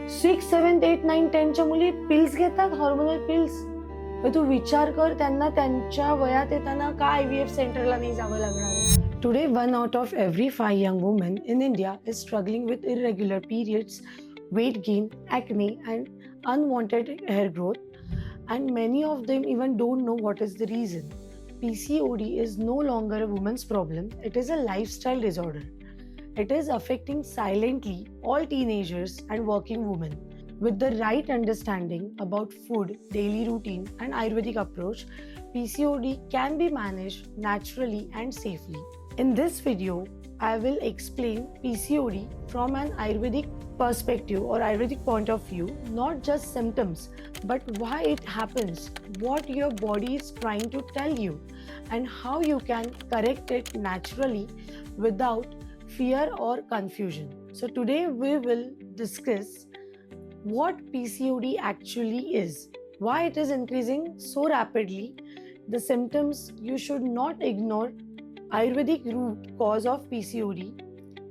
6, 7, 8, 9, 10च्या मुली पिल्स घेतात, hormonal pills. तू विचार कर, त्यांना त्यांच्या वयात येताना का IVF सेंटरला नाही जावं लागणार आहे. Today, 1 out of every 5 young women in India is struggling with irregular periods, weight gain, acne, and unwanted hair growth. And many of them even don't know what is the reason. PCOD is no longer a woman's problem, it is a lifestyle disorder. It is affecting silently all teenagers and working women. With the right understanding about food, daily routine, and Ayurvedic approach, PCOD can be managed naturally and safely. In this video, I will explain PCOD from an Ayurvedic perspective or Ayurvedic point of view, not just symptoms, but why it happens, what your body is trying to tell you, and how you can correct it naturally without fear or confusion. So today we will discuss what PCOD actually is, why it is increasing so rapidly, the symptoms you should not ignore, Ayurvedic root cause of PCOD,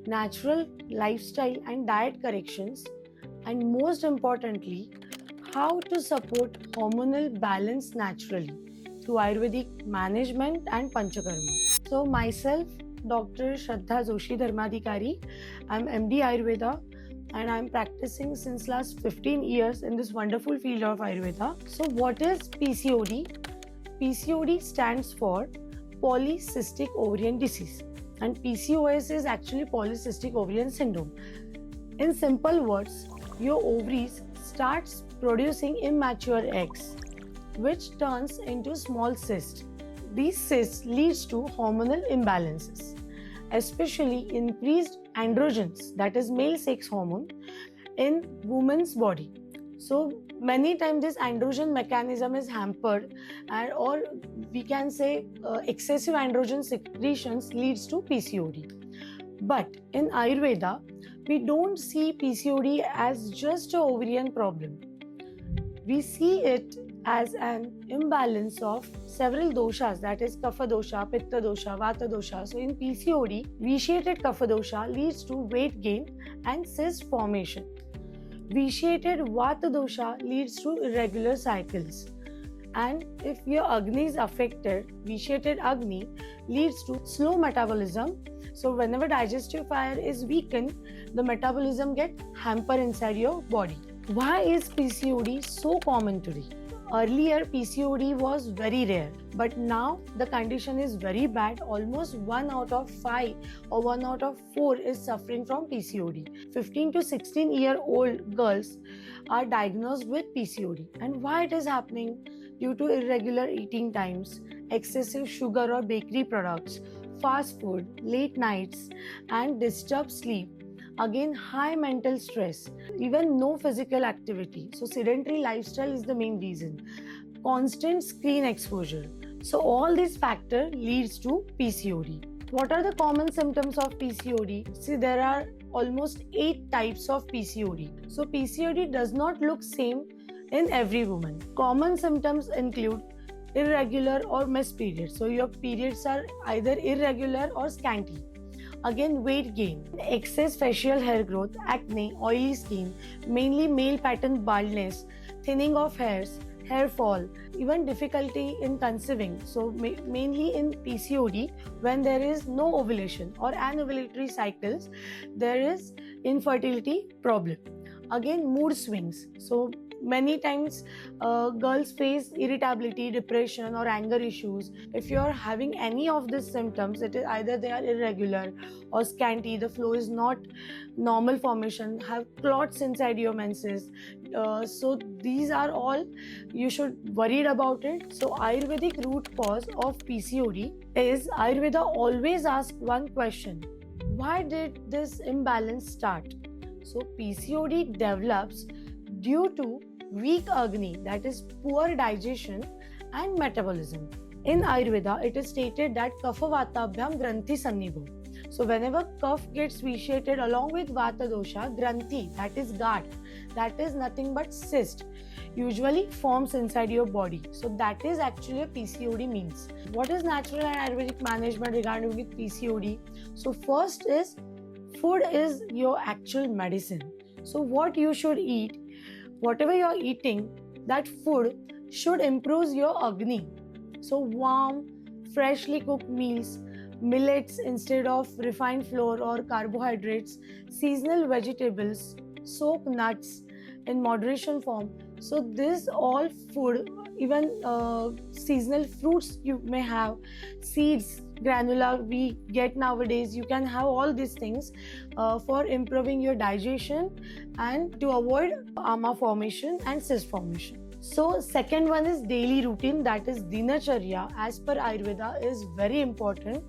natural lifestyle and diet corrections, and most importantly, how to support hormonal balance naturally through Ayurvedic management and Panchakarma. So myself, Dr. Shraddha Joshi Dharmadhikari, I'm MD Ayurveda and I'm practicing since last 15 years in this wonderful field of Ayurveda. So what is PCOD? PCOD stands for polycystic ovarian disease, and PCOS is actually polycystic ovarian syndrome. In simple words, your ovaries starts producing immature eggs which turns into small cysts. These cysts leads to hormonal imbalances, especially increased androgens, that is male sex hormone, in woman's body. So many times this androgen mechanism is hampered, and or we can say excessive androgen secretions leads to PCOD. But in Ayurveda, we don't see PCOD as just an ovarian problem. We see it as an imbalance of several doshas, that is kapha dosha, pitta dosha, vata dosha. So in PCOD, vitiated kapha dosha leads to weight gain and cyst formation. Vitiated vata dosha leads to irregular cycles. And if your Agni is affected, vitiated Agni leads to slow metabolism. So whenever digestive fire is weakened, the metabolism gets hampered inside your body. Why is PCOD so common today? Earlier, PCOD was very rare, but now the condition is very bad. Almost 1 out of 5 or 1 out of 4 is suffering from PCOD. 15 to 16-year-old girls are diagnosed with PCOD. And why it is happening? Due to irregular eating times, excessive sugar or bakery products, fast food, late nights, and disturbed sleep. Again, high mental stress, even no physical activity. So sedentary lifestyle is the main reason. Constant screen exposure. So all these factors leads to PCOD. What are the common symptoms of PCOD? See, there are almost 8 types of PCOD. So PCOD does not look same in every woman. Common symptoms include irregular or missed periods. So your periods are either irregular or scanty. Again, weight gain, excess facial hair growth, acne, oily skin, mainly male pattern baldness, thinning of hairs, hair fall, even difficulty in conceiving. So mainly in PCOD, when there is no ovulation or anovulatory cycles, there is infertility problem. Again, mood swings. So many times girls face irritability, depression, or anger issues. If you're having any of these symptoms, it is either they are irregular or scanty, the flow is not normal formation, have clots inside your menses. So these are all you should worried about it. So Ayurvedic root cause of PCOD is, Ayurveda always asks one question: why did this imbalance start? So PCOD develops due to weak Agni, that is poor digestion and metabolism. In Ayurveda, it is stated that kapha vatabhyam granthi sannibho. So whenever cough gets vitiated along with vata dosha, granthi, that is gut, that is nothing but cyst, usually forms inside your body. So that is actually a PCOD means. What is natural and Ayurvedic management regarding with PCOD? So first is, food is your actual medicine. So what you should eat, whatever you're eating, that food should improve your Agni. So warm, freshly cooked meals, millets instead of refined flour or carbohydrates, seasonal vegetables, soaked nuts in moderation form. So this all food, even seasonal fruits you may have, seeds, granula we get nowadays, you can have all these things for improving your digestion and to avoid ama formation and cyst formation. So second one is daily routine, that is dinacharya as per Ayurveda is very important.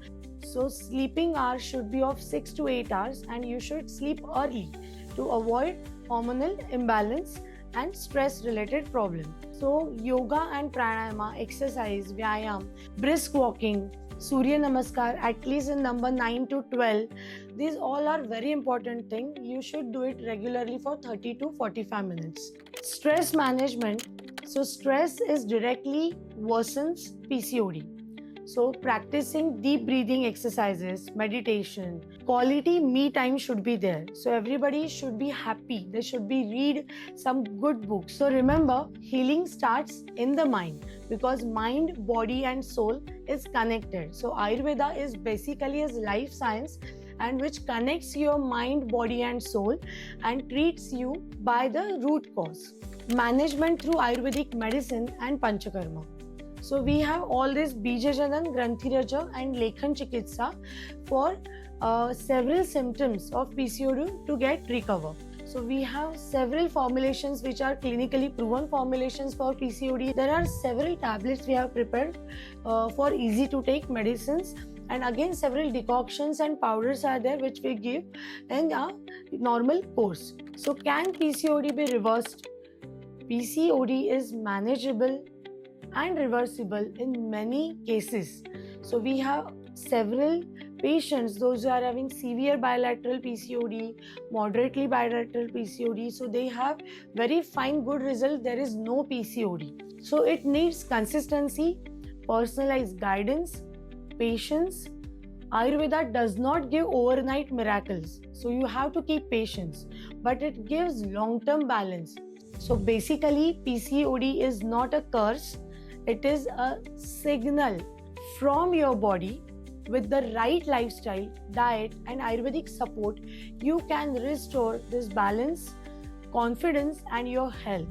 So sleeping hours should be of 6 to 8 hours and you should sleep early to avoid hormonal imbalance and stress related problems. So yoga and pranayama, exercise, vyayam, brisk walking, Surya Namaskar at least in number 9 to 12, these all are very important thing. You should do it regularly for 30 to 45 minutes. Stress management. So stress is directly worsens PCOD. So practicing deep breathing exercises, meditation, quality me time should be there. So everybody should be happy. They should be read some good books. So remember, healing starts in the mind because mind, body and soul is connected. So Ayurveda is basically a life science and which connects your mind, body and soul and treats you by the root cause. Management through Ayurvedic medicine and Panchakarma. So we have all this Bijajanan, Granthiraja and Lekhan Chikitsa for several symptoms of PCOD to get recover. So we have several formulations which are clinically proven formulations for PCOD. There are several tablets we have prepared for easy to take medicines, and again several decoctions and powders are there which we give in a normal course. So can PCOD be reversed? PCOD is manageable and reversible in many cases. So we have several patients, those who are having severe bilateral PCOD, moderately bilateral PCOD, so they have very fine good result. There is no PCOD. So it needs consistency, personalized guidance, patience. Ayurveda does not give overnight miracles, so you have to keep patience, but it gives long-term balance. So basically PCOD is not a curse, it is a signal from your body. With the right lifestyle, diet and Ayurvedic support, you can restore this balance, confidence and your health.